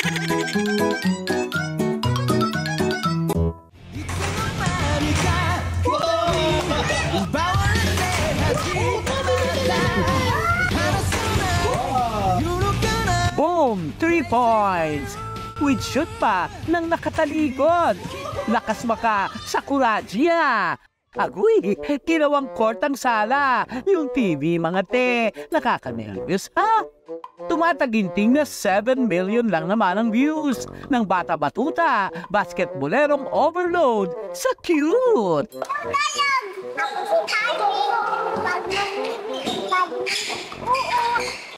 Boom! 3 points! With shoot pa ng nakatalikod. Lakas maka sa Kuragia. Agoy, kinawang court ang sala. Yung TV, mga te, nakaka-nervous ha? Tumataginting na 7 million lang naman ang views ng bata-batuta, basketbolerong overload sa cute.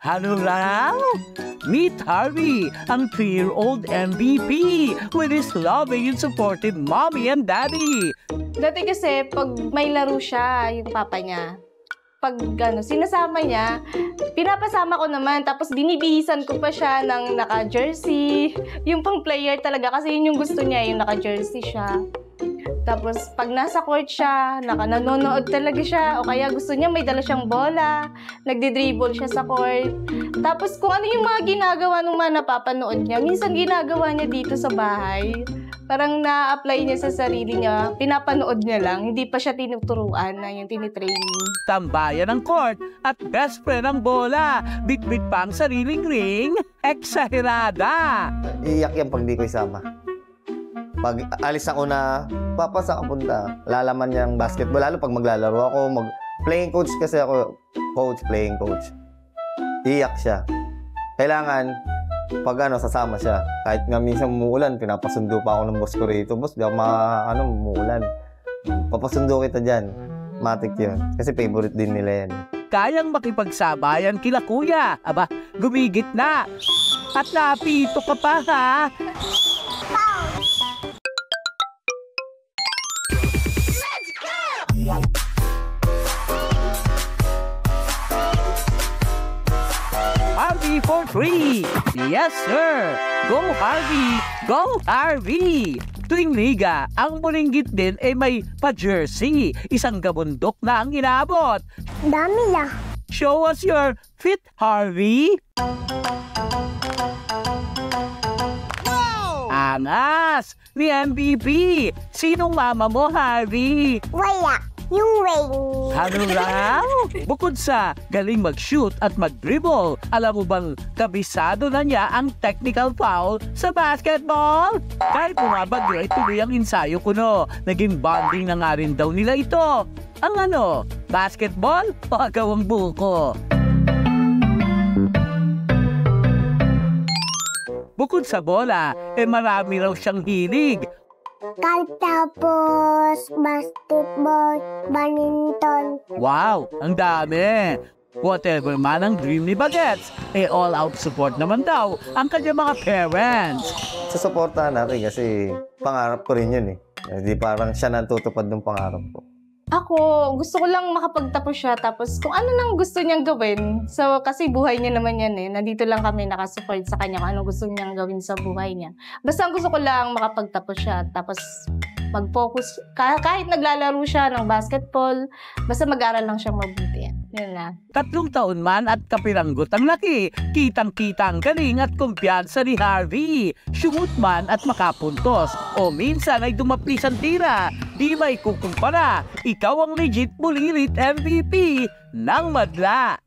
Ano raw? Meet Harvey, ang 3-year-old MVP with his loving and supportive mommy and daddy. Dati kasi, pag may laro siya, yung papa niya, pag sinasama niya, pinapasama ko naman, tapos binibihisan ko pa siya ng naka-jersey. Yung pang player talaga, kasi yun yung gusto niya, yung naka-jersey siya. Tapos, pag nasa court siya, nanonood talaga siya, o kaya gusto niya may dala siyang bola, nagdi-dribble siya sa court. Tapos, kung ano yung mga ginagawa ng mga napapanood niya, minsan ginagawa niya dito sa bahay. Parang na-apply niya sa sarili niya, pinapanood niya lang, hindi pa siya tinuturuan na yung tinitraining. Tambayan ng court at best friend ng bola, bit-bit pa ang sariling ring, eksaherada. Iiyak yan pag di ko isama. Pag alis ako na, papa saan ka punta? Lalaman niya ang basketball, lalo pag maglalaro ako, playing coach kasi ako, playing coach. Iiyak siya. Kailangan, pag sasama siya. Kahit nga minsan umuulan, pinapasundo pa ako ng boss ko rito. Boss, di ako umuulan. Papasundo kita dyan. Matik yun. Kasi favorite din nila yan. Kayang makipagsabayan kila kuya. Aba, gumigit na. At napito ka pa ha. Harvey for 3! Yes, sir! Go, Harvey! Go, Harvey! Tuwing liga, ang mulinggit din ay may pa-jersey. Isang gabundok na ang inabot. Dami lang. Show us your fit, Harvey! Wow! Angas! Ni MVP! Sinong mama mo, Harvey? Wala. Yung ring. Ano raw? Bukod sa galing mag-shoot at mag-dribble, alam mo bang kabisado na niya ang technical foul sa basketball? Kahit bumabagyo ay tuloy ang ensayo kuno. Naging bonding na nga rin daw nila ito. Ang basketball o agawang buko? Bukod sa bola, marami raw siyang hilig. Tapos, basketball, badminton. Wow, ang dami! Whatever man ang dream ni Bagets, all-out support naman daw ang kanyang mga parents. Susuportahan natin kasi pangarap ko rin yun eh. Hindi parang siya nang tutupad ng pangarap ko. Ako, gusto ko lang makapagtapos siya, tapos kung ano nang gusto niyang gawin. So, kasi buhay niya naman yan eh. Nandito lang kami nakasupport sa kanya kung ano gusto niyang gawin sa buhay niya. Basta gusto ko lang makapagtapos siya, tapos mag-focus. Kahit naglalaro siya ng basketball, basta mag-aral lang siyang mabuti. Yun na. 3 taon man at kapiranggot ang laki, kitang-kita ang galing at kumpiyansa ni Harvey. Shoot man at makapuntos, o minsan ay dumaplis ang tira. Di may kukumpara, ikaw ang legit bulilit MVP ng madla.